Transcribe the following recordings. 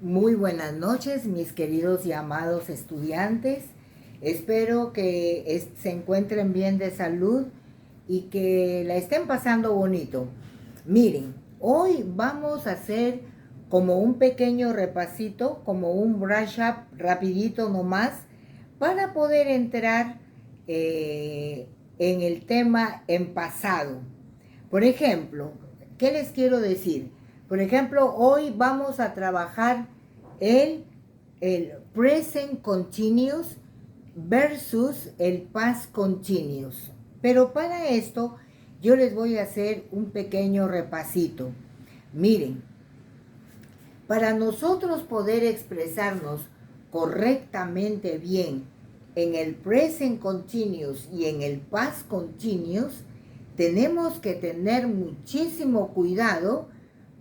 Muy buenas noches, mis queridos y amados estudiantes. Espero que se encuentren bien de salud y que la estén pasando bonito. Miren, hoy vamos a hacer como un pequeño repasito, como un brush up rapidito nomás, para poder entrar en el tema en pasado. Por ejemplo, ¿qué les quiero decir? Por ejemplo, hoy vamos a trabajar el present continuous versus el past continuous. Pero para esto yo les voy a hacer un pequeño repasito. Miren, para nosotros poder expresarnos correctamente bien en el present continuous y en el past continuous, tenemos que tener muchísimo cuidado.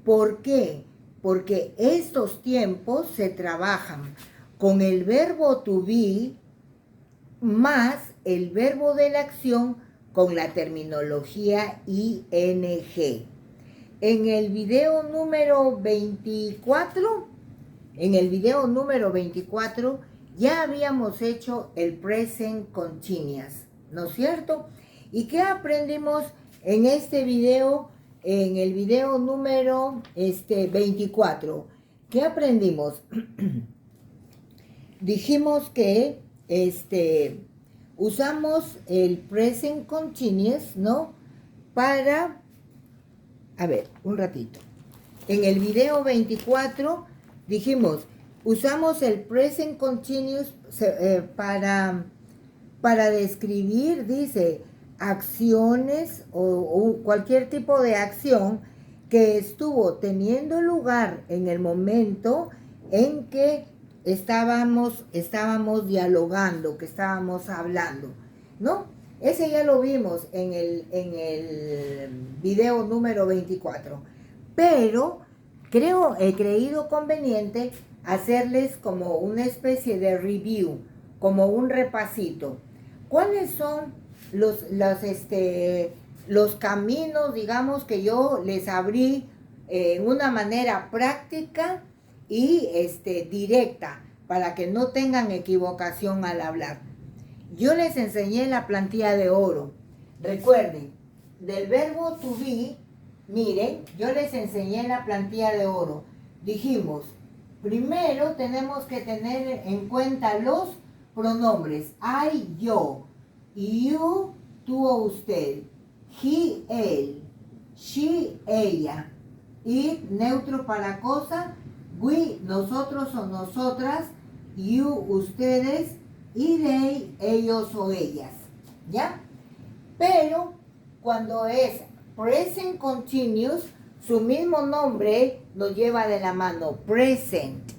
¿Por qué? Porque estos tiempos se trabajan con el verbo to be más el verbo de la acción con la terminología ing. En el video número 24, ya habíamos hecho el present continuous, ¿no es cierto? ¿Y qué aprendimos en este video? En el video número 24, ¿qué aprendimos? Dijimos que usamos el present continuous, ¿no? Para, a ver, un ratito. En el video 24 dijimos, usamos el present continuous para describir, dice, acciones o cualquier tipo de acción que estuvo teniendo lugar en el momento en que estábamos dialogando, que estábamos hablando, ¿no? Ese ya lo vimos en el video número 24. Pero he creído conveniente hacerles como una especie de review, como un repasito. ¿Cuáles son los caminos, digamos, que yo les abrí en una manera práctica y directa, para que no tengan equivocación al hablar? Yo les enseñé la plantilla de oro. Recuerden, del verbo to be, miren, yo les enseñé la plantilla de oro. Dijimos, primero tenemos que tener en cuenta los pronombres. I, yo. You, tú o usted. He, él. She, ella. It, neutro para cosa. We, nosotros o nosotras. You, ustedes. Y they, ellos o ellas. ¿Ya? Pero cuando es present continuous, su mismo nombre nos lleva de la mano, present.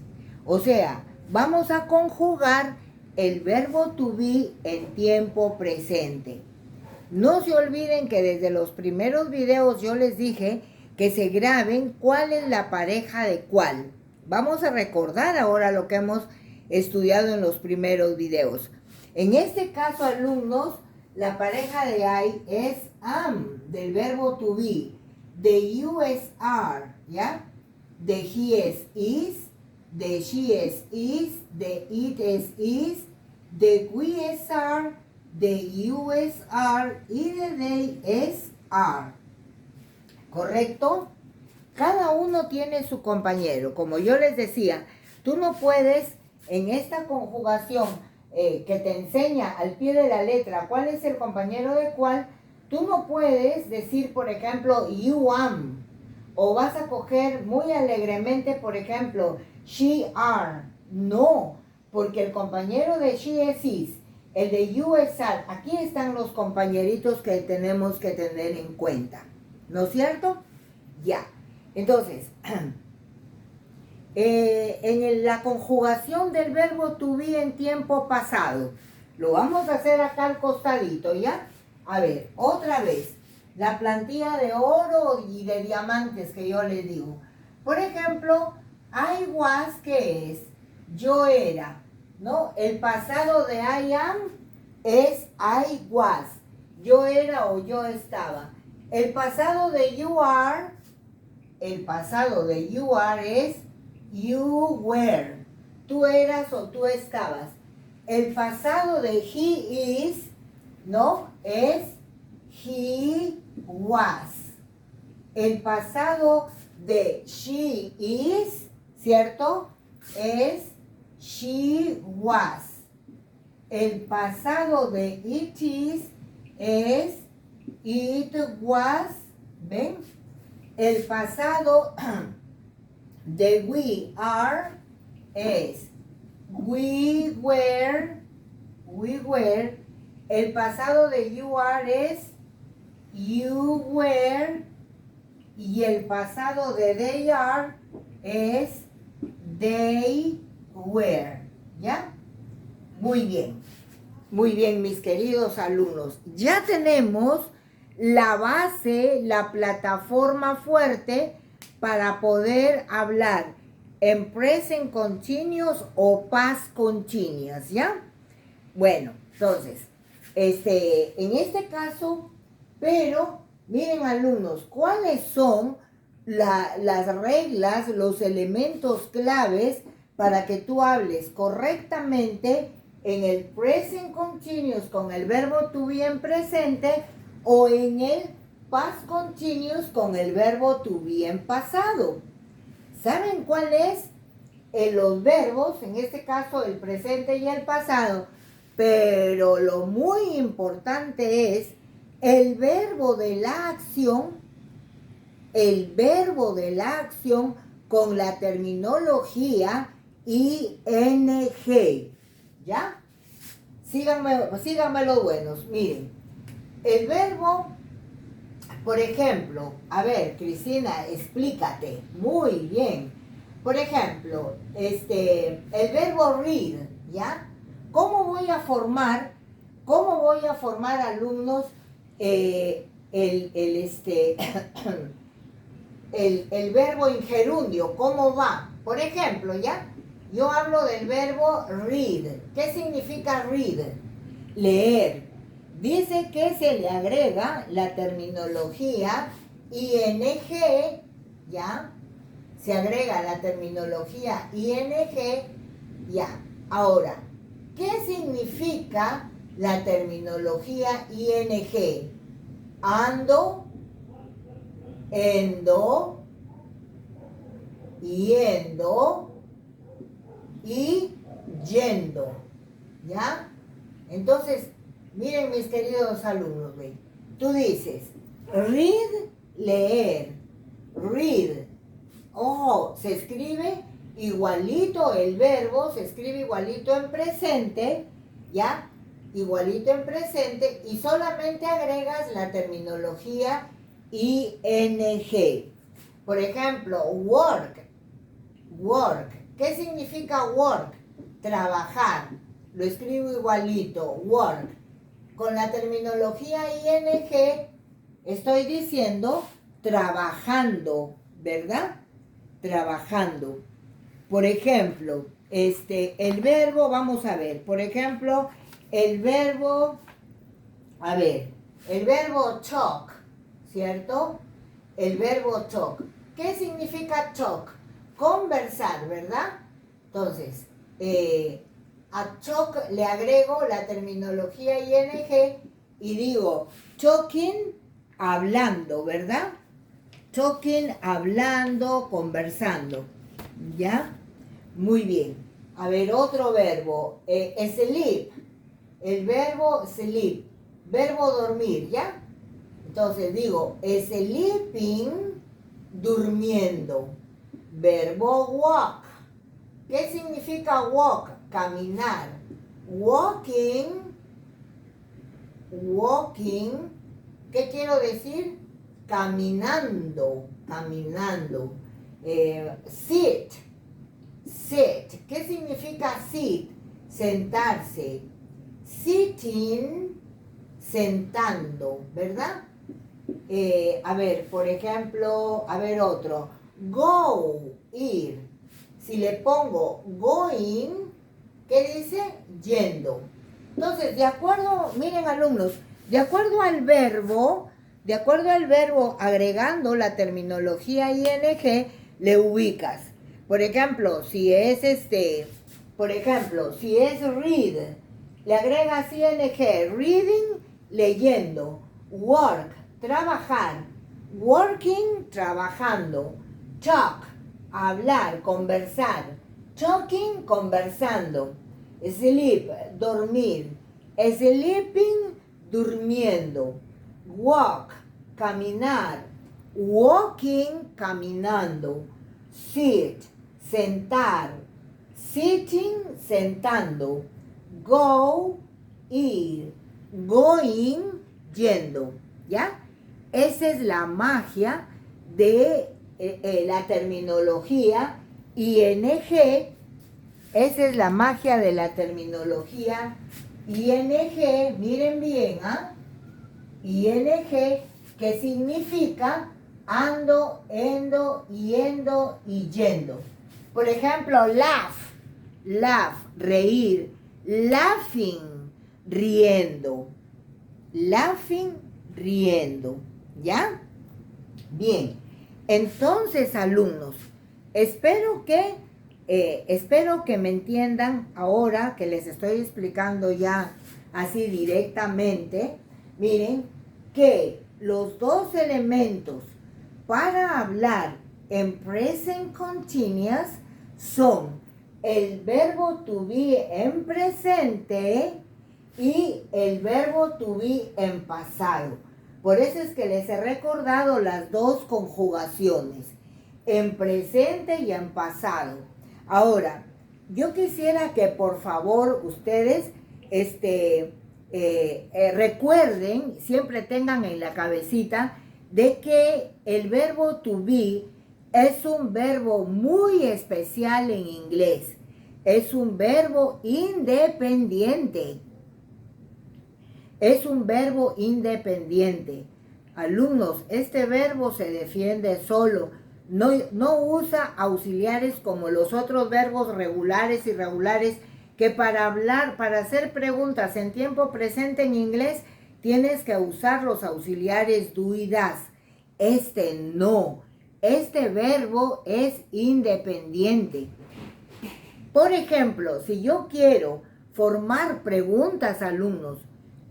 O sea, vamos a conjugar el verbo to be en tiempo presente. No se olviden que desde los primeros videos yo les dije que se graben cuál es la pareja de cuál. Vamos a recordar ahora lo que hemos estudiado en los primeros videos. En este caso, alumnos, la pareja de I es am, del verbo to be. De you es are, ¿ya? De he es is. De she es is. De it es is. De we es are. De you es are. Y de they es are. ¿Correcto? Cada uno tiene su compañero. Como yo les decía, tú no puedes en esta conjugación que te enseña al pie de la letra cuál es el compañero de cuál, tú no puedes decir, por ejemplo, you am, o vas a coger muy alegremente, por ejemplo, she are. No, porque el compañero de she es is, el de you es are. Aquí están los compañeritos que tenemos que tener en cuenta, ¿no es cierto? Ya, entonces en la conjugación del verbo to be en tiempo pasado. Lo vamos a hacer acá al costadito, ¿ya? A ver, otra vez. La plantilla de oro y de diamantes que yo les digo. Por ejemplo, I was, ¿qué es? Yo era, ¿no? El pasado de I am es I was. Yo era o yo estaba. El pasado de you are es You were. Tú eras o tú estabas. El pasado de he is, ¿no? Es he was. El pasado de she is, ¿cierto? Es she was. El pasado de it is es it was. ¿Ven? El pasado de we are es we were. El pasado de you are es you were. Y el pasado de they are es they were. ¿Ya? Muy bien, mis queridos alumnos. Ya tenemos la base, la plataforma fuerte para poder hablar en present continuous o past continuous, ¿ya? Bueno, entonces, en este caso, pero miren alumnos, ¿cuáles son las reglas, los elementos claves para que tú hables correctamente en el present continuous con el verbo to be en presente o en el past continuous con el verbo to be en pasado? ¿Saben cuál es los verbos? En este caso el presente y el pasado. Pero lo muy importante es el verbo de la acción con la terminología ing. ¿Ya? Síganme los buenos. Miren, el verbo, por ejemplo, a ver, Cristina, explícate. Muy bien. Por ejemplo, el verbo read, ¿ya? ¿Cómo voy a formar alumnos el verbo en gerundio? ¿Cómo va? Por ejemplo, ¿ya? Yo hablo del verbo read. ¿Qué significa read? Leer. Dice que se le agrega la terminología ing, ¿ya? Se agrega la terminología ing, ¿ya? Ahora, ¿qué significa la terminología ing? Ando, endo, yendo y yendo, ¿ya? Entonces, miren mis queridos alumnos, ¿ven? Tú dices, read, leer, read. Oh, se escribe igualito el verbo, se escribe igualito en presente, ¿ya? Igualito en presente y solamente agregas la terminología ing. Por ejemplo, work. ¿Qué significa work? Trabajar. Lo escribo igualito, work. Con la terminología ing estoy diciendo trabajando, ¿verdad? Trabajando. Por ejemplo, el verbo, vamos a ver, por ejemplo, el verbo talk, ¿cierto? El verbo talk. ¿Qué significa talk? Conversar, ¿verdad? Entonces, a talk le agrego la terminología ing y digo talking, hablando, ¿verdad? Talking, hablando, conversando, ¿ya? Muy bien. A ver, otro verbo, sleep. El verbo sleep, verbo dormir, ¿ya? Entonces digo, sleeping, durmiendo. Verbo walk. ¿Qué significa walk? Caminar. Walking. ¿Qué quiero decir? Caminando. Sit. ¿Qué significa sit? Sentarse. Sitting, sentando, ¿verdad? A ver, por ejemplo, otro. Go, ir. Si le pongo going, ¿qué dice? Yendo. Entonces, de acuerdo, miren alumnos, de acuerdo al verbo, agregando la terminología ing, le ubicas. Por ejemplo, si es read, le agregas ing, reading, leyendo, work, trabajar, working, trabajando, talk, hablar, conversar, talking, conversando, sleep, dormir, sleeping, durmiendo, walk, caminar, walking, caminando, sit, sentar, sitting, sentando, go, ir, going, yendo, ¿ya? Esa es la magia de la terminología ING. Esa es la magia de la terminología ING. Miren bien, ¿ah? ING, que significa ando, endo, yendo y yendo. Por ejemplo, laugh, reír, laughing, riendo, laughing, riendo, ¿ya? Bien, entonces, alumnos, espero que me entiendan ahora que les estoy explicando ya así directamente. Miren que los dos elementos para hablar en present continuous son el verbo to be en presente y el verbo to be en pasado. Por eso es que les he recordado las dos conjugaciones, en presente y en pasado. Ahora, yo quisiera que por favor ustedes recuerden, siempre tengan en la cabecita de que el verbo to be es un verbo muy especial en inglés. Es un verbo independiente. Es un verbo independiente. Alumnos, este verbo se defiende solo. No usa auxiliares como los otros verbos regulares y irregulares que para hablar, para hacer preguntas en tiempo presente en inglés, tienes que usar los auxiliares do y das. Este no. Este verbo es independiente. Por ejemplo, si yo quiero formar preguntas, alumnos,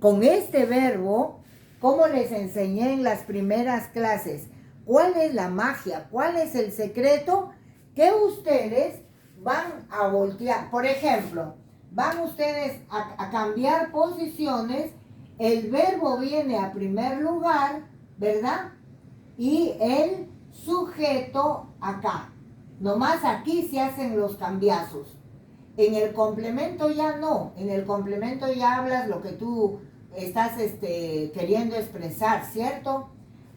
con este verbo, como les enseñé en las primeras clases, ¿cuál es la magia? ¿Cuál es el secreto? Que ustedes van a voltear. Por ejemplo, van ustedes a cambiar posiciones. El verbo viene a primer lugar, ¿verdad? Y el sujeto acá. Nomás aquí se hacen los cambiazos. En el complemento ya no. En el complemento ya hablas lo que tú estás queriendo expresar, ¿cierto?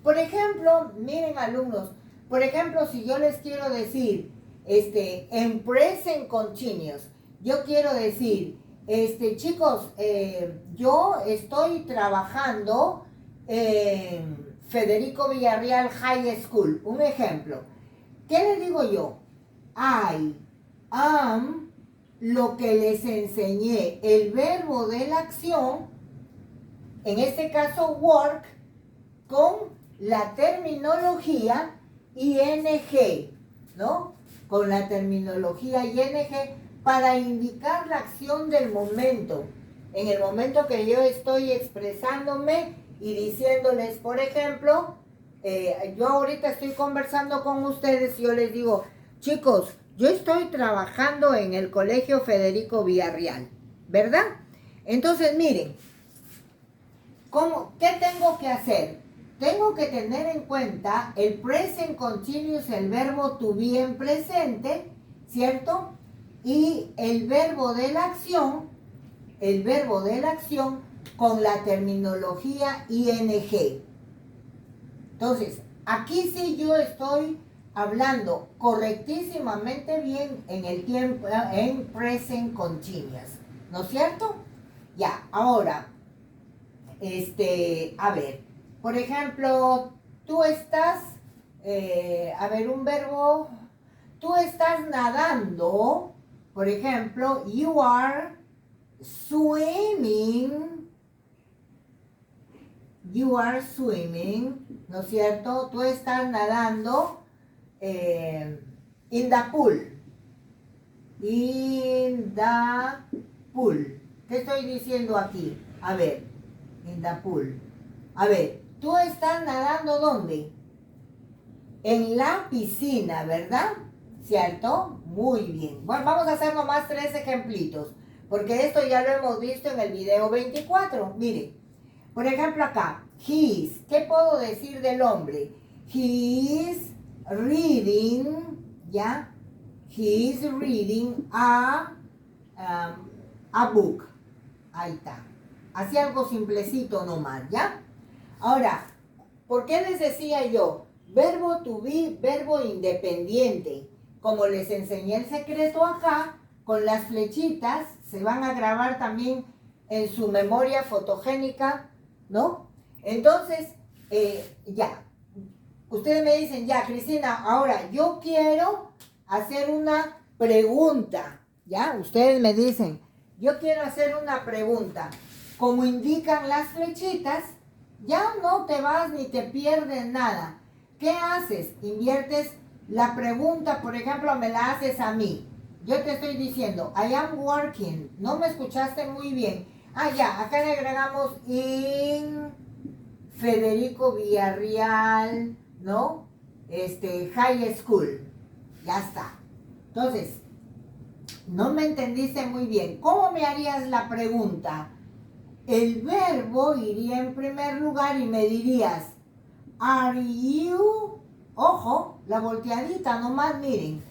Por ejemplo, miren alumnos, por ejemplo, si yo les quiero decir, en present continuous, yo quiero decir, chicos, yo estoy trabajando en Federico Villarreal High School, un ejemplo. ¿Qué les digo yo? I am, lo que les enseñé, el verbo de la acción, en este caso work, con la terminología ING, ¿no? Con la terminología ING para indicar la acción del momento. En el momento que yo estoy expresándome y diciéndoles, por ejemplo, yo ahorita estoy conversando con ustedes y yo les digo, chicos, yo estoy trabajando en el Colegio Federico Villarreal, ¿verdad? Entonces, miren, ¿qué tengo que hacer? Tengo que tener en cuenta el present continuous, el verbo to be en presente, ¿cierto? Y el verbo de la acción con la terminología ING. Entonces, aquí sí yo estoy hablando correctísimamente bien en el tiempo, en present continuous, ¿no es cierto? Ya, ahora, a ver, por ejemplo, tú estás, un verbo, tú estás nadando, por ejemplo, you are swimming, ¿no es cierto? Tú estás nadando in the pool, In the pool. ¿Qué estoy diciendo aquí? A ver, in the pool. A ver, tú estás nadando ¿dónde? En la piscina, ¿verdad? ¿Cierto? Muy bien. Bueno, vamos a hacer nomás 3 ejemplitos, porque esto ya lo hemos visto en el video 24. Mire, por ejemplo acá, he is. ¿Qué puedo decir del hombre? He is reading, ¿ya? He is reading a book. Ahí está. Así algo simplecito nomás, ¿ya? Ahora, ¿por qué les decía yo? Verbo to be, verbo independiente. Como les enseñé el secreto acá, con las flechitas se van a grabar también en su memoria fotogénica, ¿no? Entonces, ya. Ustedes me dicen, ya, Cristina, ahora yo quiero hacer una pregunta, ¿ya? Ustedes me dicen, yo quiero hacer una pregunta. Como indican las flechitas, ya no te vas ni te pierdes nada. ¿Qué haces? Inviertes la pregunta, por ejemplo, me la haces a mí. Yo te estoy diciendo, I am working. ¿No me escuchaste muy bien? Ah, ya, acá le agregamos in Federico Villarreal, ¿no? High school. Ya está. Entonces, no me entendiste muy bien. ¿Cómo me harías la pregunta? El verbo iría en primer lugar y me dirías, are you, ojo, la volteadita, nomás miren.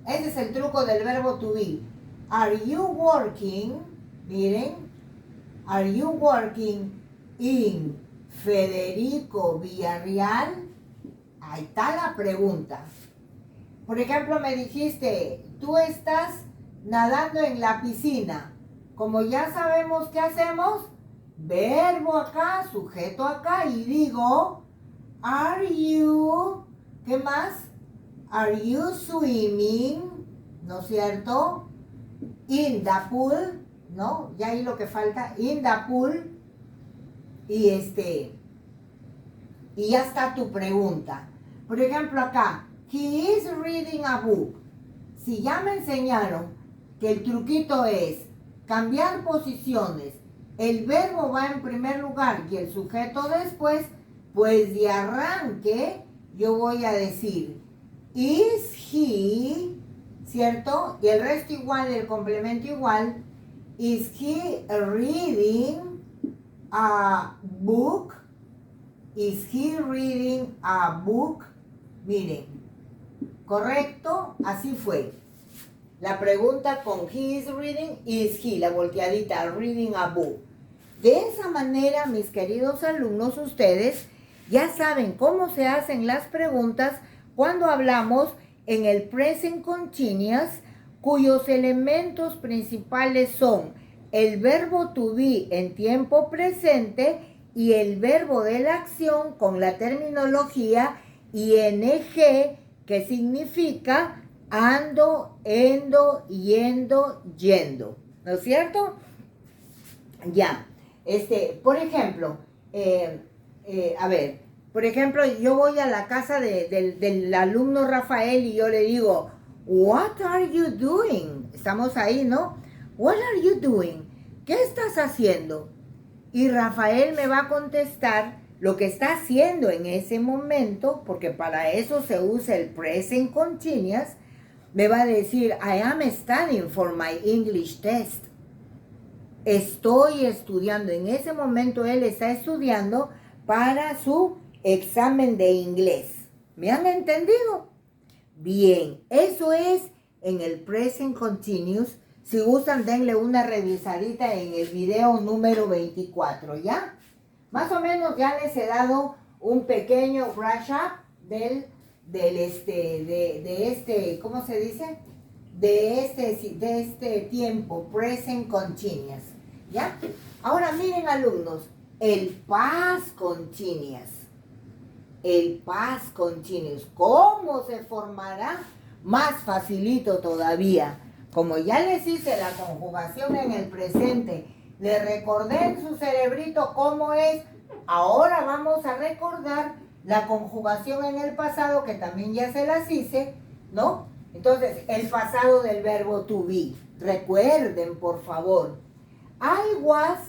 Ese es el truco del verbo to be. Are you working, miren, are you working in Federico Villarreal? Ahí está la pregunta. Por ejemplo, me dijiste, tú estás nadando en la piscina. Como ya sabemos qué hacemos, verbo acá, sujeto acá, y digo, are you, ¿qué más? Are you swimming? ¿No es cierto? In the pool, ¿no? Ya ahí lo que falta, in the pool. Y y ya está tu pregunta. Por ejemplo acá, he is reading a book. Si ya me enseñaron que el truquito es cambiar posiciones, el verbo va en primer lugar y el sujeto después, pues de arranque yo voy a decir, is he, ¿cierto? Y el resto igual, el complemento igual, is he reading a book? Is he reading a book? Miren, ¿correcto? Así fue. La pregunta con he is reading, is he, la volteadita, reading a book. De esa manera, mis queridos alumnos, ustedes ya saben cómo se hacen las preguntas cuando hablamos en el present continuous, cuyos elementos principales son el verbo to be en tiempo presente y el verbo de la acción con la terminología ing, que significa ando, endo, yendo, yendo. ¿No es cierto? Ya. Por ejemplo, a ver, por ejemplo, yo voy a la casa del alumno Rafael y yo le digo, what are you doing? Estamos ahí, ¿no? What are you doing? ¿Qué estás haciendo? Y Rafael me va a contestar lo que está haciendo en ese momento, porque para eso se usa el present continuous. Me va a decir, I am studying for my English test. Estoy estudiando. En ese momento él está estudiando para su examen de inglés. ¿Me han entendido? Bien, eso es en el present continuous. Si gustan, denle una revisadita en el video número 24, ¿ya? Más o menos ya les he dado un pequeño brush up ¿cómo se dice? De este tiempo, present continuous, ¿ya? Ahora miren, alumnos, el past continuous. El past continuous, ¿cómo se formará? Más facilito todavía. Como ya les hice la conjugación en el presente, les recordé en su cerebrito cómo es, ahora vamos a recordar la conjugación en el pasado, que también ya se las hice, ¿no? Entonces, el pasado del verbo to be. Recuerden, por favor. I was,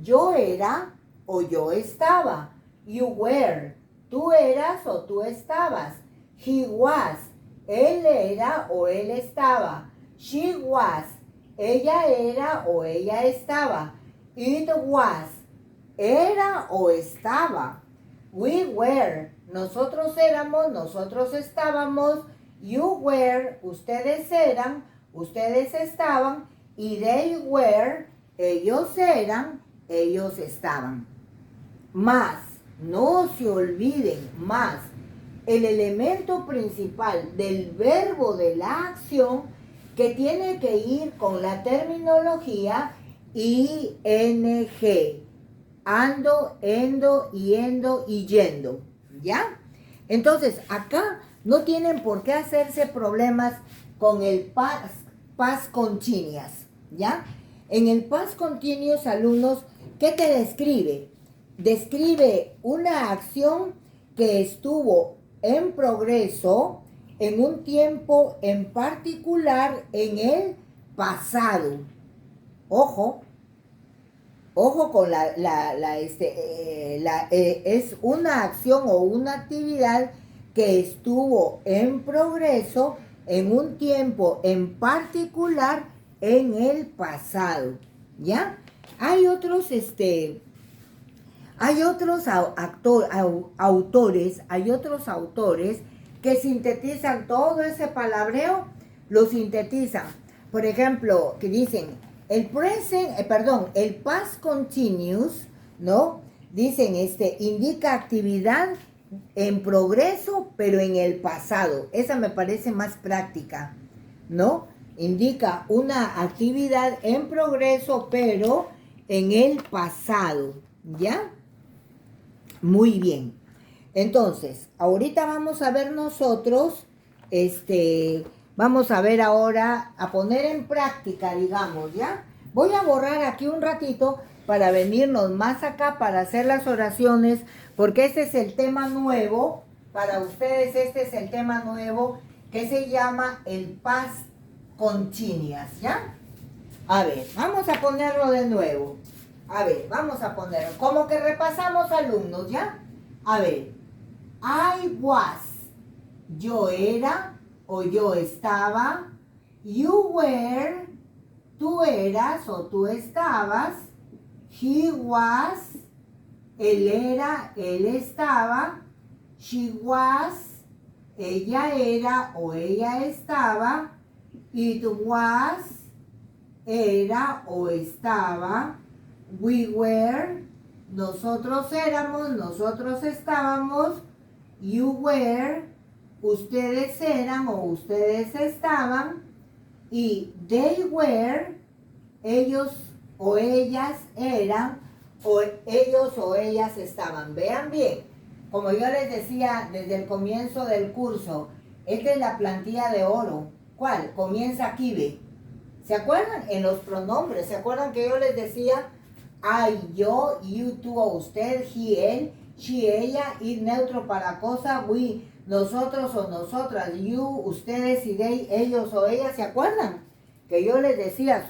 yo era o yo estaba. You were, tú eras o tú estabas. He was, él era o él estaba. She was, ella era o ella estaba. It was, era o estaba. We were, nosotros éramos, nosotros estábamos. You were, ustedes eran, ustedes estaban. Y they were, ellos eran, ellos estaban. Más, no se olviden, más, el elemento principal del verbo de la acción que tiene que ir con la terminología ing. Ando, endo, yendo y yendo. ¿Ya? Entonces, acá no tienen por qué hacerse problemas con el past continuous. ¿Ya? En el past continuous, alumnos, ¿qué te describe? Describe una acción que estuvo en progreso en un tiempo en particular en el pasado. Ojo con es una acción o una actividad que estuvo en progreso en un tiempo en particular en el pasado. ¿Ya? Hay otros autores que sintetizan todo ese palabreo, lo sintetizan. Por ejemplo, que dicen, el past continuous, ¿no? Dicen, indica actividad en progreso, pero en el pasado. Esa me parece más práctica, ¿no? Indica una actividad en progreso, pero en el pasado, ¿ya? Muy bien. Entonces, ahorita vamos a ver nosotros, vamos a ver ahora, a poner en práctica, digamos, ¿ya? Voy a borrar aquí un ratito para venirnos más acá para hacer las oraciones, porque este es el tema nuevo, para ustedes este es el tema nuevo, que se llama el past continuous, ¿ya? A ver, vamos a ponerlo de nuevo. A ver, vamos a ponerlo. Como que repasamos, alumnos, ¿ya? A ver. I was. Yo era o yo estaba. You were. Tú eras o tú estabas. He was. Él era, él estaba. She was. Ella era o ella estaba. It was. Era o estaba. We were, nosotros éramos, nosotros estábamos. You were, ustedes eran o ustedes estaban. Y they were, ellos o ellas eran, o ellos o ellas estaban. Vean bien, como yo les decía desde el comienzo del curso, esta es la plantilla de oro. ¿Cuál? Comienza aquí, ve. ¿Se acuerdan? En los pronombres, ¿se acuerdan que yo les decía? I, yo, you, tú o usted, he, él, she, ella, it neutro para cosa, we, nosotros o nosotras, you, ustedes y they, ellos o ellas, ¿se acuerdan? Que yo les decía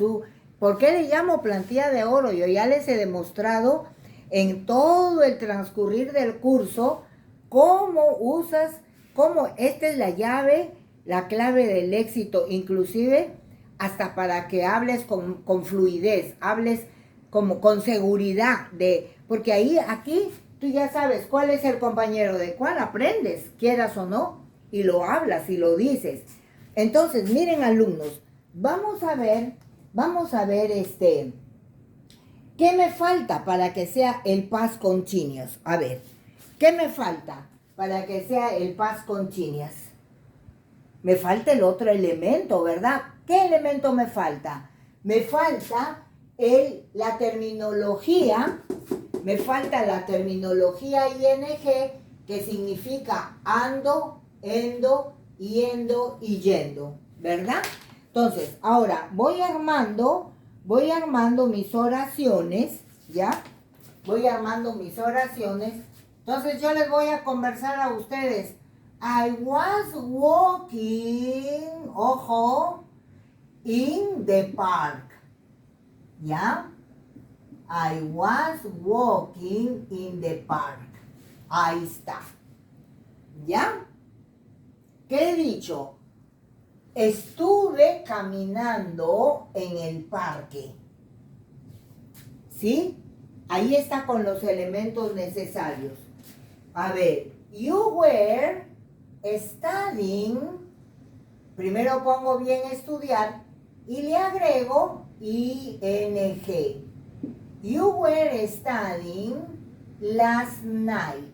¿por qué le llamo plantilla de oro? Yo ya les he demostrado en todo el transcurrir del curso cómo esta es la llave, la clave del éxito, inclusive hasta para que hables con fluidez, hables como con seguridad, porque aquí tú ya sabes cuál es el compañero de cuál, aprendes, quieras o no, y lo hablas y lo dices. Entonces, miren, alumnos, vamos a ver, ¿qué me falta para que sea el past continuous? A ver, ¿qué me falta para que sea el past continuous? Me falta el otro elemento, ¿verdad? ¿Qué elemento me falta? Me falta la terminología ing, que significa ando, endo, yendo y yendo, ¿verdad? Entonces, ahora voy armando mis oraciones, ¿ya? Voy armando mis oraciones. Entonces yo les voy a conversar a ustedes I was walking, ojo, in the park. ¿Ya? I was walking in the park. Ahí está. ¿Ya? ¿Qué he dicho? Estuve caminando en el parque. ¿Sí? Ahí está con los elementos necesarios. A ver, you were studying. Primero pongo bien estudiar y le agrego ing. You were studying last night.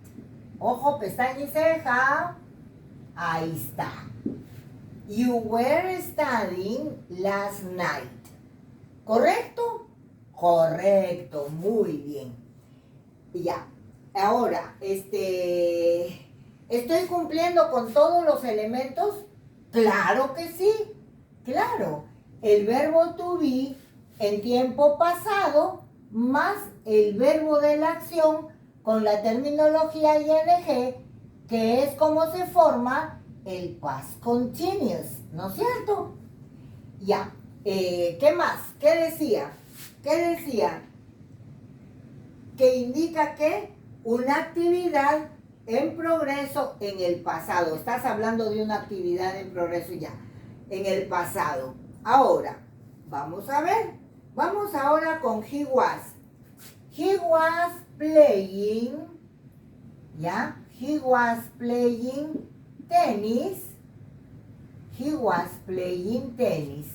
Ojo, pestaña y ceja. Ahí está. You were studying last night. ¿Correcto? Correcto, muy bien. Ya. Ahora, ¿estoy cumpliendo con todos los elementos? Claro que sí. Claro. El verbo to be en tiempo pasado más el verbo de la acción con la terminología ing, que es como se forma el past continuous, ¿no es cierto? Ya, ¿qué más? ¿Qué decía? Que indica que una actividad en progreso en el pasado. Estás hablando de una actividad en progreso ya, en el pasado. Ahora, vamos a ver. Vamos ahora con he was. He was playing, ¿ya? He was playing tenis. He was playing tenis.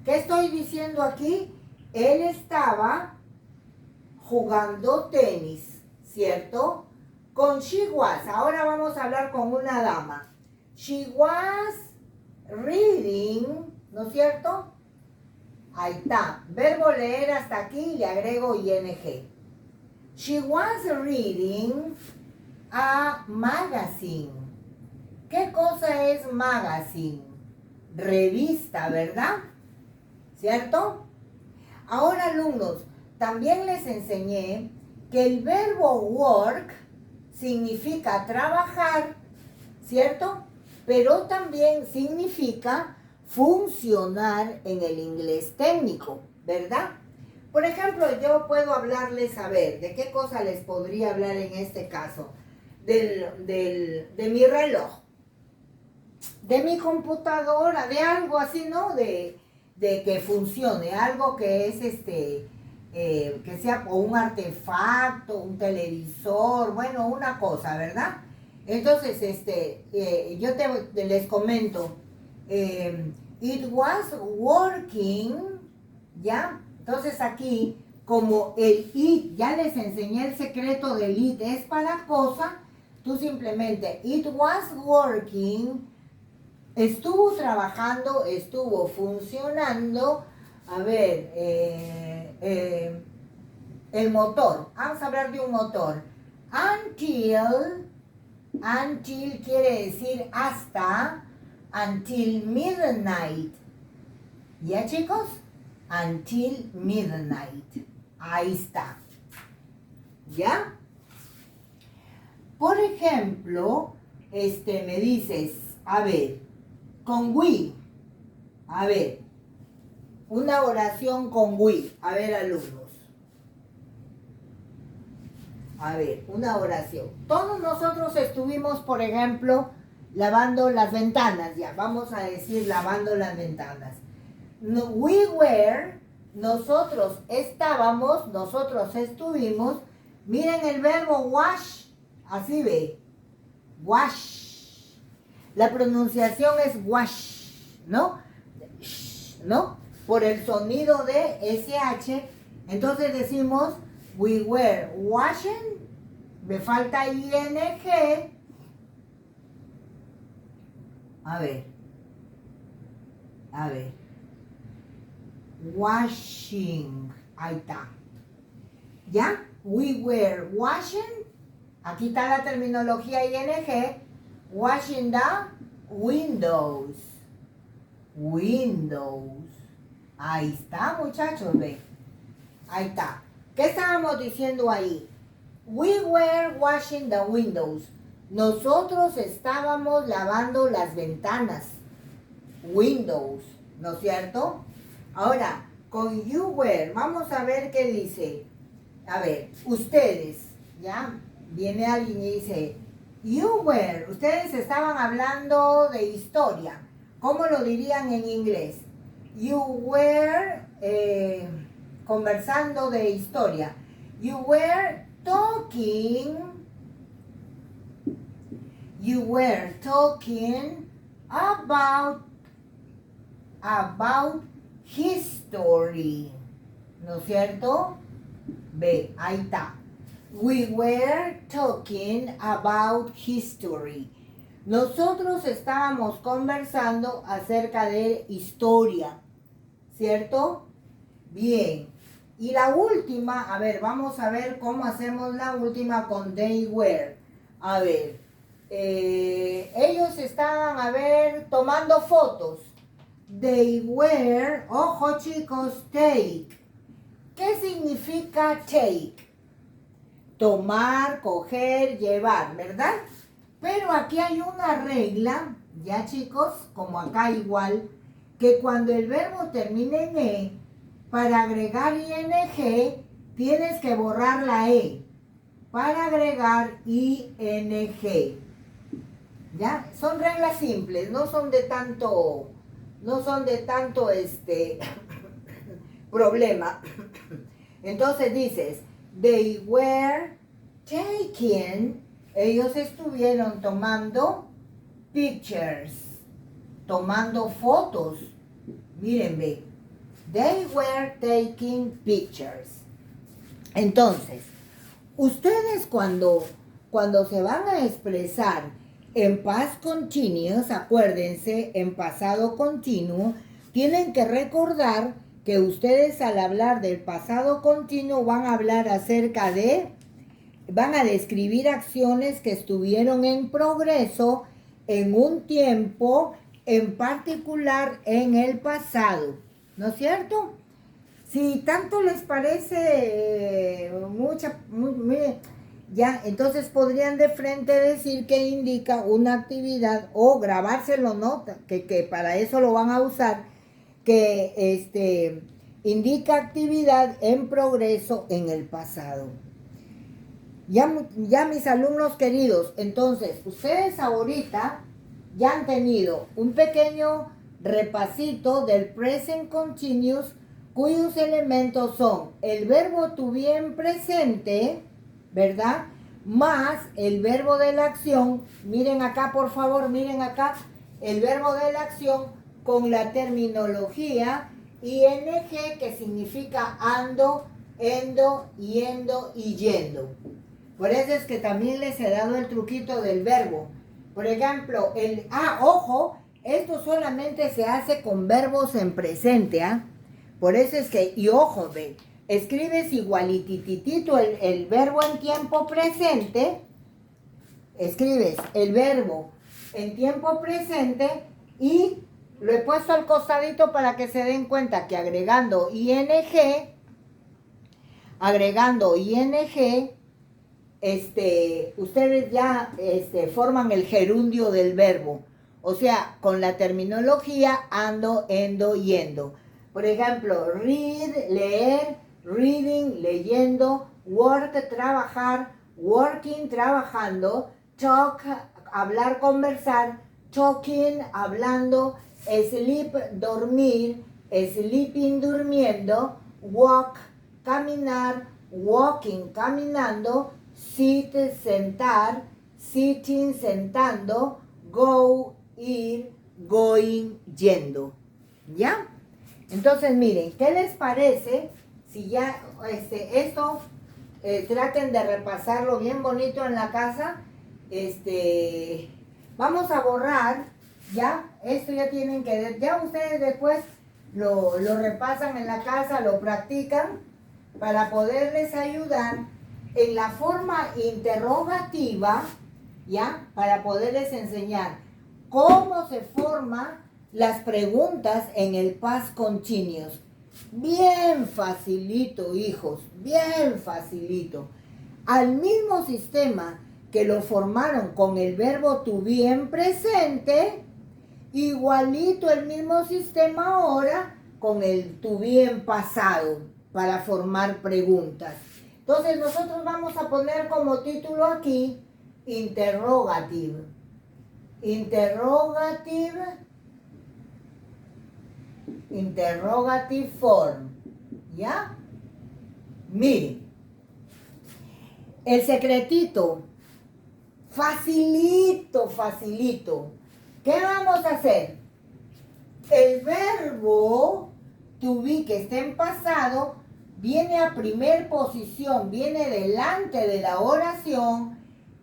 ¿Qué estoy diciendo aquí? Él estaba jugando tenis, ¿cierto? Con she was. Ahora vamos a hablar con una dama. She was reading, ¿no es cierto? Ahí está. Verbo leer hasta aquí, le agrego ing. She was reading a magazine. ¿Qué cosa es magazine? Revista, ¿verdad? ¿Cierto? Ahora, alumnos, también les enseñé que el verbo work significa trabajar, ¿cierto? Pero también significa funcionar en el inglés técnico, ¿verdad? Por ejemplo, yo puedo hablarles, a ver, ¿de qué cosa les podría hablar en este caso? De mi reloj, de mi computadora, de algo así, ¿no? De que funcione, algo que es que sea o un artefacto, un televisor, bueno, una cosa, ¿verdad? Entonces, yo les comento, it was working, ¿ya? Entonces aquí, como el it, ya les enseñé el secreto del it, es para cosa, tú simplemente, it was working, estuvo trabajando, estuvo funcionando, a ver, el motor, vamos a hablar de un motor, until quiere decir hasta, until midnight, ¿ya chicos? Until midnight, ahí está, ¿ya? Por ejemplo, me dices, a ver, con we, a ver, una oración con we, a ver alumnos, a ver, una oración. Todos nosotros estuvimos, por ejemplo, lavando las ventanas, ya, vamos a decir lavando las ventanas. We were, nosotros estábamos, nosotros estuvimos, miren el verbo wash, así ve, wash. La pronunciación es wash, ¿no? ¿No? Por el sonido de SH, entonces decimos, we were washing, me falta ing, a ver, washing, ahí está, ¿ya? We were washing, aquí está la terminología ing, washing the windows, ahí está muchachos, ve, ahí está. ¿Qué estábamos diciendo ahí? We were washing the windows. nosotros estábamos lavando las ventanas, windows, ¿no es cierto? Ahora, con you were, vamos a ver qué dice. A ver, ustedes, ¿ya? Viene alguien y dice, you were, ustedes estaban hablando de historia. ¿Cómo lo dirían en inglés? You were conversando de historia. You were talking about history, ¿no es cierto? Ve, ahí está. We were talking about history. Nosotros estábamos conversando acerca de historia, ¿cierto? Bien. Y la última, a ver, vamos a ver cómo hacemos la última con they were. A ver, ellos estaban, a ver, tomando fotos. They were, ojo chicos, take. ¿Qué significa take? Tomar, coger, llevar, ¿verdad? Pero aquí hay una regla, ya chicos, como acá igual, que cuando el verbo termine en E, para agregar ing, tienes que borrar la E. Para agregar ing. ¿Ya? Son reglas simples, no son de tanto problema. Entonces dices, they were taking, ellos estuvieron tomando pictures, tomando fotos. Mírenme, they were taking pictures. Entonces, ustedes cuando se van a expresar en past continuous, acuérdense, en pasado continuo, tienen que recordar que ustedes al hablar del pasado continuo van a hablar acerca de, van a describir acciones que estuvieron en progreso en un tiempo en particular en el pasado, ¿no es cierto? Si tanto les parece ya, entonces podrían de frente decir que indica una actividad o grabárselo, ¿no? Que para eso lo van a usar, que indica actividad en progreso en el pasado. Ya mis alumnos queridos, entonces ustedes ahorita ya han tenido un pequeño repasito del present continuous, cuyos elementos son el verbo to be en presente, ¿verdad? Más el verbo de la acción. Miren acá, por favor, miren acá. El verbo de la acción con la terminología ing, que significa ando, endo, yendo y yendo. Por eso es que también les he dado el truquito del verbo. Por ejemplo, ojo, esto solamente se hace con verbos en presente, ¿ah? Por eso es que, y ojo, ve, escribes igualititito el verbo en tiempo presente, escribes el verbo en tiempo presente y lo he puesto al costadito para que se den cuenta que agregando ing, ustedes ya forman el gerundio del verbo. O sea, con la terminología ando, endo, yendo. Por ejemplo, read, leer, reading, leyendo, work, trabajar, working, trabajando, talk, hablar, conversar, talking, hablando, sleep, dormir, sleeping, durmiendo, walk, caminar, walking, caminando, sit, sentar, sitting, sentando, go, ir, going, yendo. ¿Ya? Entonces, miren, ¿qué les parece si ya esto traten de repasarlo bien bonito en la casa? Vamos a borrar, ¿ya? Esto ya tienen que, ya ustedes después lo repasan en la casa, lo practican para poderles ayudar en la forma interrogativa, ¿ya? Para poderles enseñar cómo se forman las preguntas en el past continuous. Bien facilito, hijos, bien facilito. Al mismo sistema que lo formaron con el verbo to be en presente, igualito el mismo sistema ahora con el to be en pasado para formar preguntas. Entonces nosotros vamos a poner como título aquí interrogative. Interrogative form. ¿Ya? Miren. El secretito. Facilito. ¿Qué vamos a hacer? El verbo to be que está en pasado viene a primer posición, viene delante de la oración,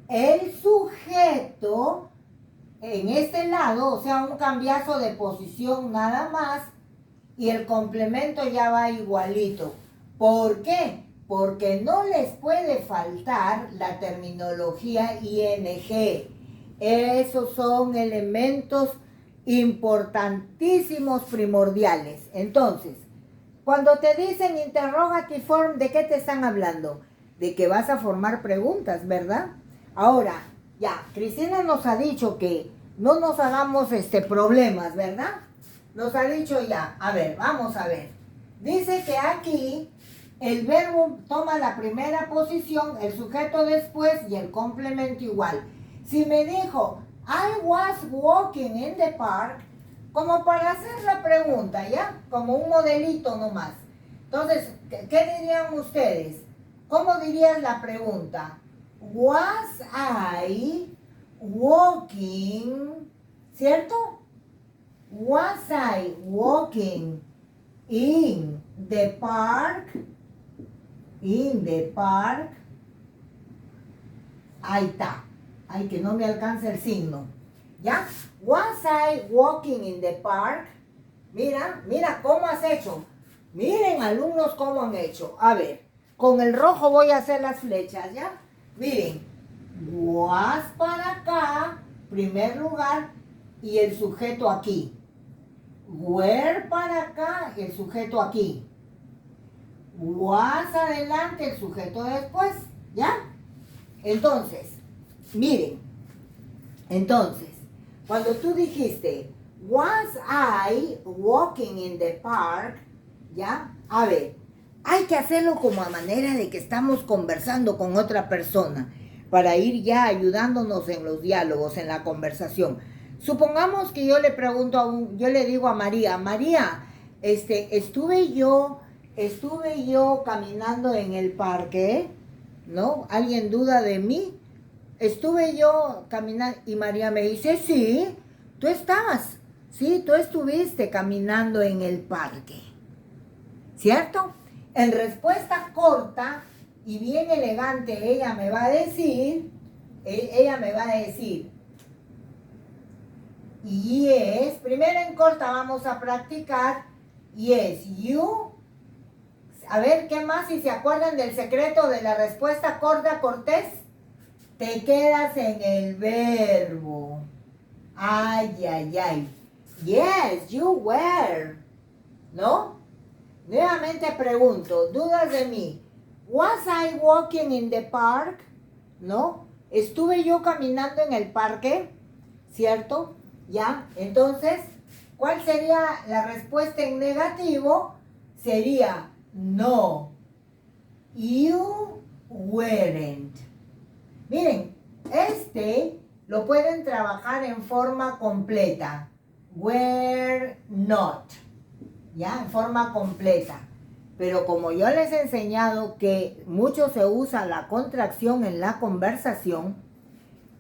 el sujeto en este lado, o sea, un cambiazo de posición nada más, y el complemento ya va igualito. ¿Por qué? Porque no les puede faltar la terminología ing. Esos son elementos importantísimos, primordiales. Entonces, cuando te dicen interrogative form, ¿de qué te están hablando? De que vas a formar preguntas, ¿verdad? Ahora, ya, Cristina nos ha dicho que no nos hagamos problemas, ¿verdad? Nos ha dicho ya, a ver, vamos a ver. Dice que aquí el verbo toma la primera posición, el sujeto después y el complemento igual. Si me dijo, I was walking in the park, como para hacer la pregunta, ¿ya? Como un modelito nomás. Entonces, ¿qué dirían ustedes? ¿Cómo dirías la pregunta? Was I walking, ¿cierto? Was I walking in the park? In the park. Ahí está. Ay, que no me alcanza el signo. ¿Ya? Was I walking in the park? Mira cómo has hecho. Miren, alumnos, cómo han hecho. A ver, con el rojo voy a hacer las flechas, ¿ya? Miren, was para acá, primer lugar, y el sujeto aquí. Were para acá, el sujeto aquí. Was adelante, el sujeto después, ¿ya? Entonces, miren, cuando tú dijiste, was I walking in the park, ¿ya? A ver, hay que hacerlo como a manera de que estamos conversando con otra persona, para ir ya ayudándonos en los diálogos, en la conversación. Supongamos que yo le pregunto yo le digo a María, estuve yo caminando en el parque, ¿no? ¿Alguien duda de mí? Estuve yo caminando y María me dice, sí, tú estuviste caminando en el parque, ¿cierto? En respuesta corta y bien elegante, ella me va a decir, yes, primero en corta vamos a practicar, yes, you. A ver, ¿qué más? Si se acuerdan del secreto de la respuesta corta, Cortés, te quedas en el verbo. Ay. Yes, you were. ¿No? Nuevamente pregunto, ¿dudas de mí? Was I walking in the park? ¿No? ¿Estuve yo caminando en el parque? ¿Cierto? ¿Ya? Entonces, ¿cuál sería la respuesta en negativo? Sería no, you weren't. Miren, lo pueden trabajar en forma completa. Were not. ¿Ya? En forma completa. Pero como yo les he enseñado que mucho se usa la contracción en la conversación,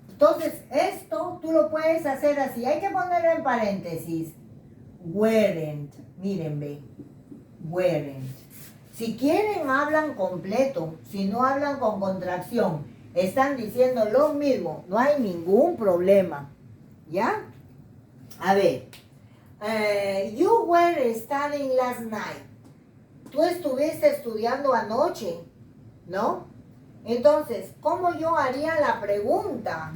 entonces esto tú lo puedes hacer así. Hay que ponerlo en paréntesis. Weren't. Miren, ve. Weren't. Si quieren, hablan completo. Si no, hablan con contracción. Están diciendo lo mismo. No hay ningún problema. ¿Ya? A ver. You were studying last night. Tú estuviste estudiando anoche, ¿no? Entonces, ¿cómo yo haría la pregunta?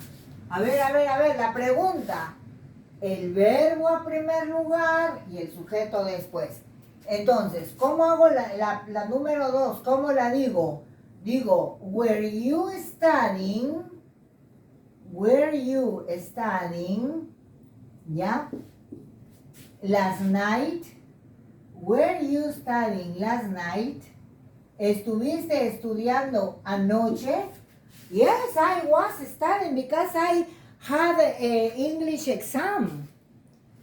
A ver, la pregunta. El verbo a primer lugar y el sujeto después. Entonces, ¿cómo hago la número 2? ¿Cómo la digo? Digo, were you studying? Were you studying? ¿Ya? Last night. Were you studying last night? ¿Estuviste estudiando anoche? Yes, I was studying because I had an English exam.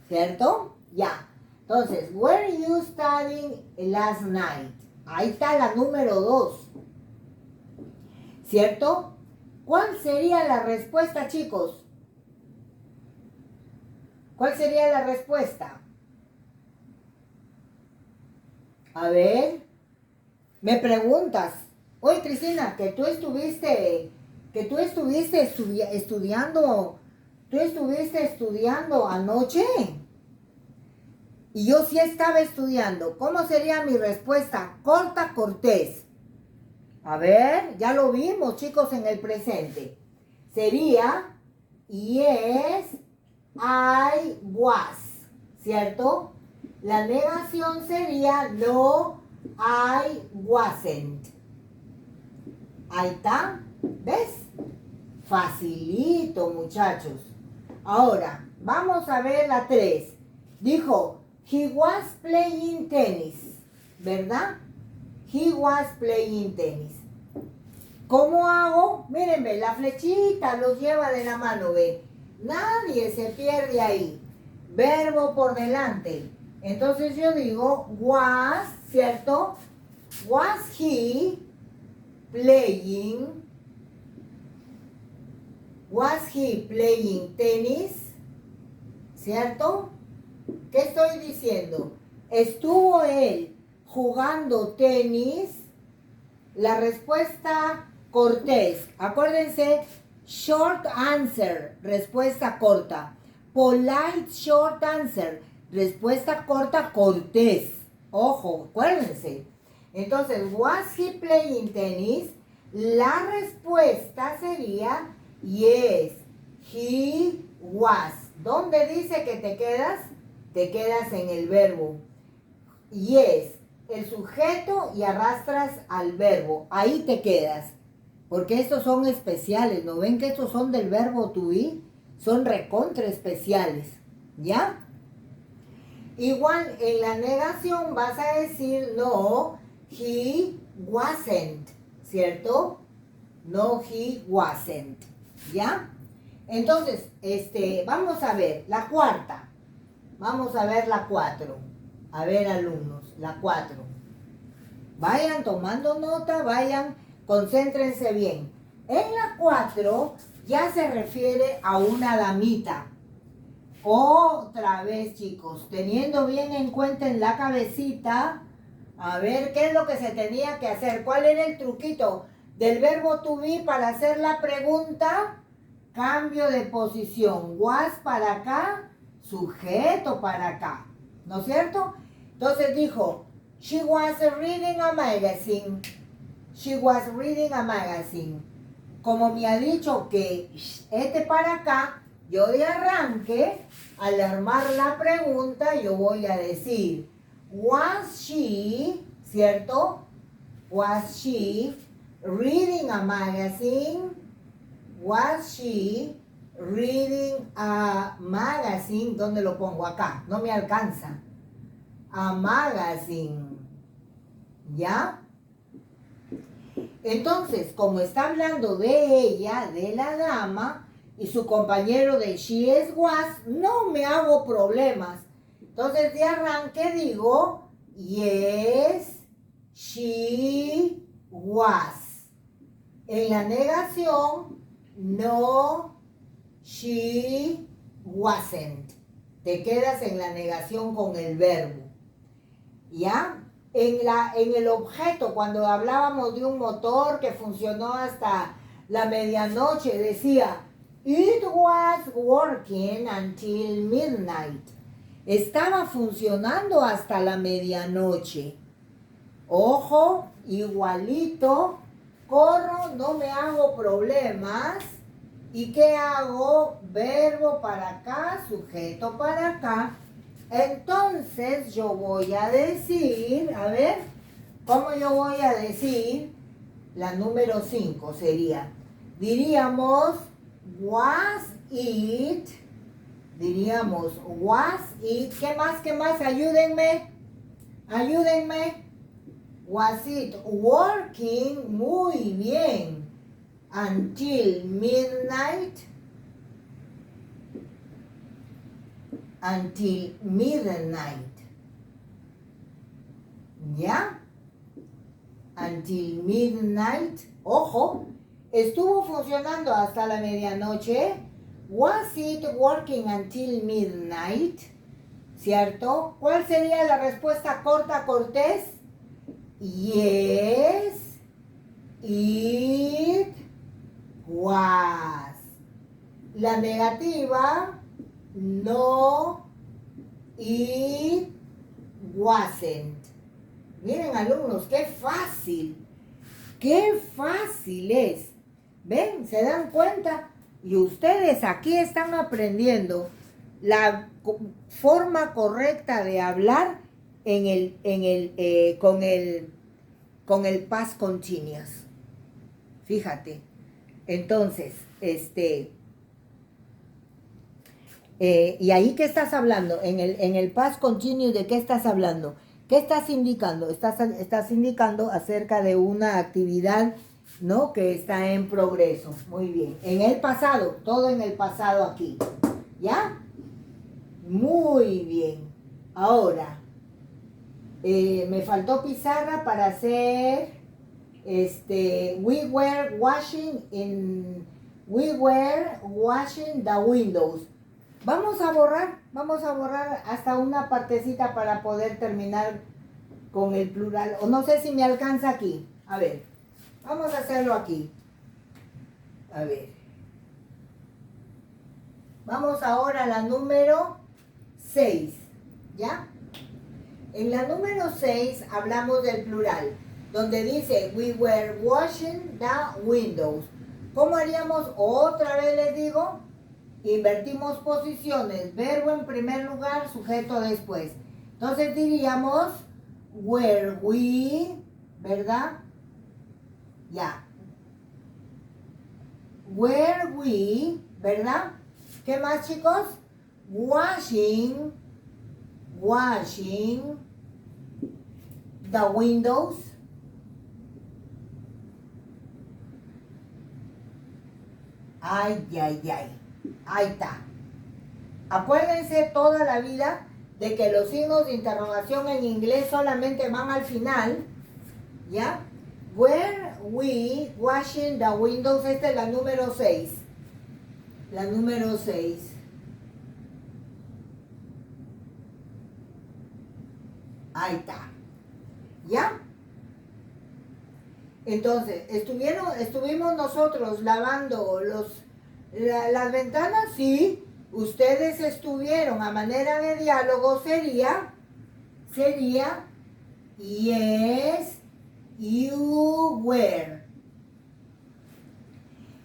¿Cierto? Ya. Entonces, were you studying last night? Ahí está la número 2. ¿Cierto? ¿Cuál sería la respuesta, chicos? ¿Cuál sería la respuesta? A ver, me preguntas, oye Cristina, que tú estuviste estudiando anoche. Y yo sí estaba estudiando. ¿Cómo sería mi respuesta? Corta, cortés. A ver, ya lo vimos, chicos, en el presente. Sería, yes, I was, ¿cierto? La negación sería, no, I wasn't. Ahí está, ¿ves? Facilito, muchachos. Ahora, vamos a ver la 3. Dijo, he was playing tennis, ¿verdad? He was playing tennis. ¿Cómo hago? Mírenme, la flechita los lleva de la mano, ¿ve? Nadie se pierde ahí. Verbo por delante. Entonces yo digo, was, ¿cierto? Was he playing? Was he playing tennis? ¿Cierto? ¿Qué estoy diciendo? ¿Estuvo él jugando tenis? La respuesta cortés. Acuérdense, short answer, respuesta corta. Polite short answer, respuesta corta, cortés. Ojo, acuérdense. Entonces, was he playing tennis? La respuesta sería yes, he was. ¿Dónde dice que te quedas? Te quedas en el verbo. Yes, el sujeto y arrastras al verbo. Ahí te quedas. Porque estos son especiales. ¿No ven que estos son del verbo to be? Son recontra especiales. ¿Ya? Igual en la negación vas a decir no, he wasn't. ¿Cierto? No, he wasn't. ¿Ya? Entonces, vamos a ver la cuarta. Vamos a ver la 4. A ver, alumnos, la 4. Vayan tomando nota, vayan, concéntrense bien. En la 4 ya se refiere a una damita. Otra vez, chicos, teniendo bien en cuenta en la cabecita, a ver qué es lo que se tenía que hacer. ¿Cuál era el truquito del verbo to be para hacer la pregunta? Cambio de posición. Was para acá, sujeto para acá. ¿No es cierto? Entonces dijo, she was reading a magazine. She was reading a magazine. Como me ha dicho que para acá, yo de arranque, al armar la pregunta, yo voy a decir, was she, ¿cierto? Was she reading a magazine? Was she reading a magazine? ¿Dónde lo pongo? Acá. No me alcanza. A magazine. ¿Ya? Entonces, como está hablando de ella, de la dama, y su compañero de she is was, no me hago problemas. Entonces, de arranque digo, yes, she was. En la negación, no, she wasn't. Te quedas en la negación con el verbo. ¿Ya? En el objeto, cuando hablábamos de un motor que funcionó hasta la medianoche, decía, it was working until midnight. Estaba funcionando hasta la medianoche. Ojo, igualito, corro, no me hago problemas. ¿Y qué hago? Verbo para acá, sujeto para acá. Entonces yo voy a decir, a ver, ¿cómo yo voy a decir? La número 5 sería, diríamos, Was it, diríamos, was it, ¿qué más, qué más? Ayúdenme, ayúdenme. Was it working? Muy bien. Until midnight. Until midnight. ¿Ya? Until midnight. Ojo, estuvo funcionando hasta la medianoche. Was it working until midnight? ¿Cierto? ¿Cuál sería la respuesta corta, Cortés? Yes, it was. La negativa, no, it wasn't. Miren, alumnos, qué fácil es. ¿Ven? ¿Se dan cuenta? Y ustedes aquí están aprendiendo la forma correcta de hablar con el past continuous. Fíjate. Entonces, y ahí, ¿qué estás hablando? En el past continuous, ¿de qué estás hablando? ¿Qué estás indicando? Estás indicando acerca de una actividad, ¿no?, que está en progreso. Muy bien. En el pasado, todo en el pasado aquí. ¿Ya? Muy bien. Ahora, me faltó pizarra para hacer we were washing the windows. Vamos a borrar hasta una partecita para poder terminar con el plural. O no sé si me alcanza aquí. A ver, vamos a hacerlo aquí. A ver. Vamos ahora a la número 6. ¿Ya? En la número 6 hablamos del plural, donde dice we were washing the windows. ¿Cómo haríamos? Otra vez les digo, invertimos posiciones, verbo en primer lugar, sujeto después. Entonces diríamos were we, ¿verdad? Ya. Were we, ¿verdad? ¿Qué más, chicos? Washing the windows. Ay. Ahí está. Acuérdense toda la vida de que los signos de interrogación en inglés solamente van al final. ¿Ya? Were we washing the windows? Esta es la número 6. La número 6. Ahí está. ¿Ya? Entonces, estuvimos nosotros lavando las ventanas, sí. Ustedes estuvieron. A manera de diálogo sería yes, you were.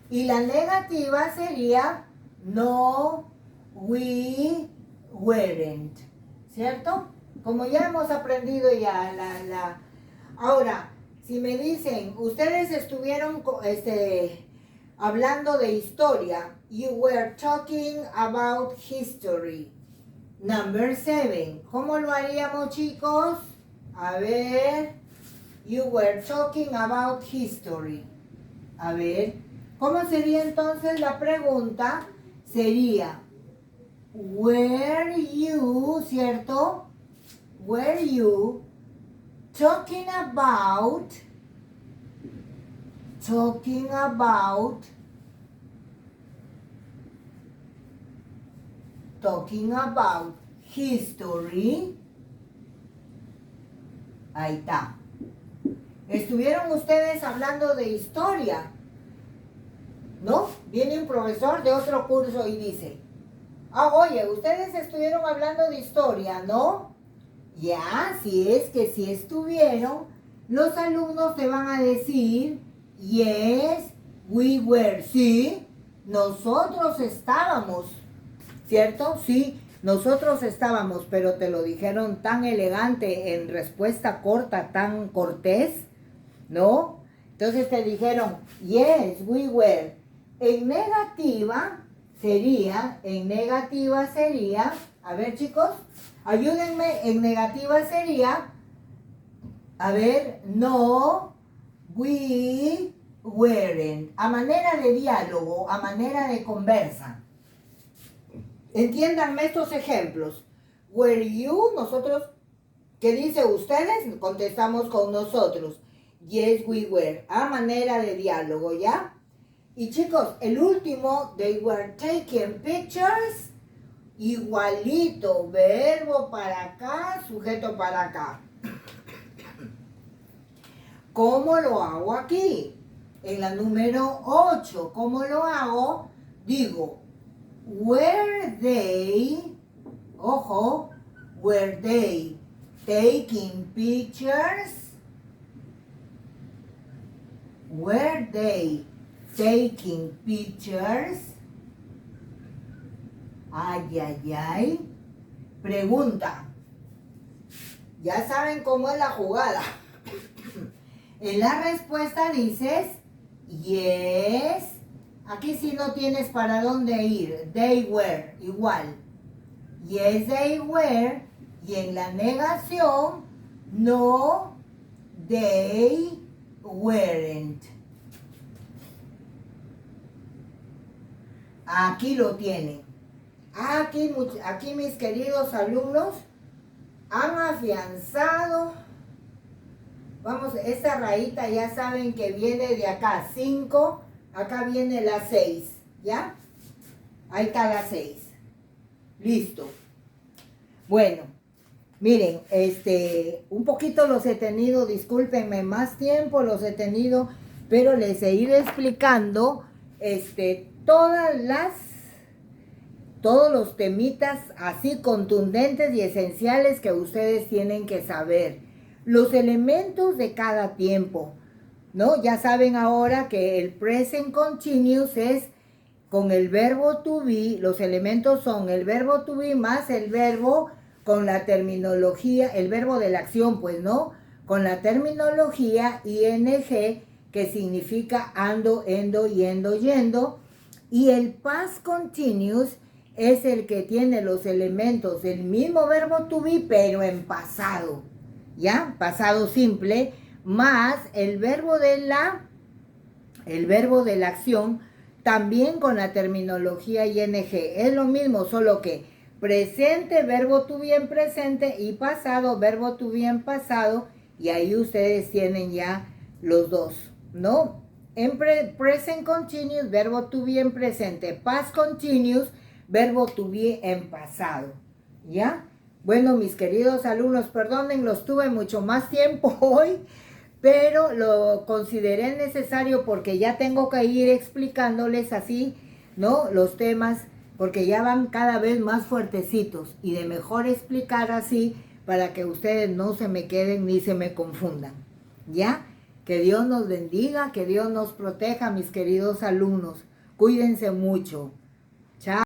Y la negativa sería no, we weren't. ¿Cierto? Como ya hemos aprendido ya Ahora, si me dicen, ustedes estuvieron hablando de historia. You were talking about history. Number 7. ¿Cómo lo haríamos, chicos? A ver. You were talking about history. A ver. ¿Cómo sería entonces la pregunta? Sería, were you, ¿cierto? Were you talking about history? Ahí está. Estuvieron ustedes hablando de historia, ¿no? Viene un profesor de otro curso y dice, oye, ustedes estuvieron hablando de historia, ¿no? Ya, si es que si estuvieron, los alumnos te van a decir, yes, we were. Sí, nosotros estábamos, ¿cierto? Sí, nosotros estábamos, pero te lo dijeron tan elegante, en respuesta corta, tan cortés, ¿no? Entonces te dijeron, yes, we were. En negativa sería, a ver chicos, ayúdenme, en negativa sería, a ver, no, we, weren't, a manera de diálogo, a manera de conversa. Entiéndanme estos ejemplos. Were you, nosotros, ¿qué dice ustedes? Contestamos con nosotros. Yes, we were, a manera de diálogo, ¿ya? Y chicos, el último, they were taking pictures, igualito, verbo para acá, sujeto para acá. ¿Cómo lo hago aquí? En la número 8, ¿cómo lo hago? Digo, were they, ojo, were they taking pictures? Were they taking pictures? Ay, ay, ay. Pregunta. Ya saben cómo es la jugada. En la respuesta dices, yes. Aquí sí no tienes para dónde ir. They were, igual. Yes, they were. Y en la negación, no, they weren't. Aquí lo tienen. Aquí mis queridos alumnos han afianzado. Vamos, esta rayita ya saben que viene de acá, 5, acá viene la 6, ¿ya? Ahí está la 6. Listo. Bueno, miren, un poquito los he tenido, discúlpenme, más tiempo los he tenido, pero les he ido explicando, todos los temitas así contundentes y esenciales que ustedes tienen que saber. Los elementos de cada tiempo, ¿no? Ya saben ahora que el present continuous es con el verbo to be, los elementos son el verbo to be más el verbo con la terminología, el verbo de la acción, pues, ¿no? Con la terminología ing, que significa ando, endo, yendo, yendo, y el past continuous es el que tiene los elementos del mismo verbo to be, pero en pasado, ¿ya? Pasado simple, más el verbo de la acción, también con la terminología ing. Es lo mismo, solo que presente, verbo to be en presente, y pasado, verbo to be en pasado, y ahí ustedes tienen ya los dos, ¿no? En present continuous, verbo to be en presente, past continuous, verbo to be en pasado, ¿ya? Bueno, mis queridos alumnos, perdonen, los tuve mucho más tiempo hoy, pero lo consideré necesario porque ya tengo que ir explicándoles así, ¿no? Los temas, porque ya van cada vez más fuertecitos y de mejor explicar así para que ustedes no se me queden ni se me confundan, ¿ya? Que Dios nos bendiga, que Dios nos proteja, mis queridos alumnos. Cuídense mucho. Chao.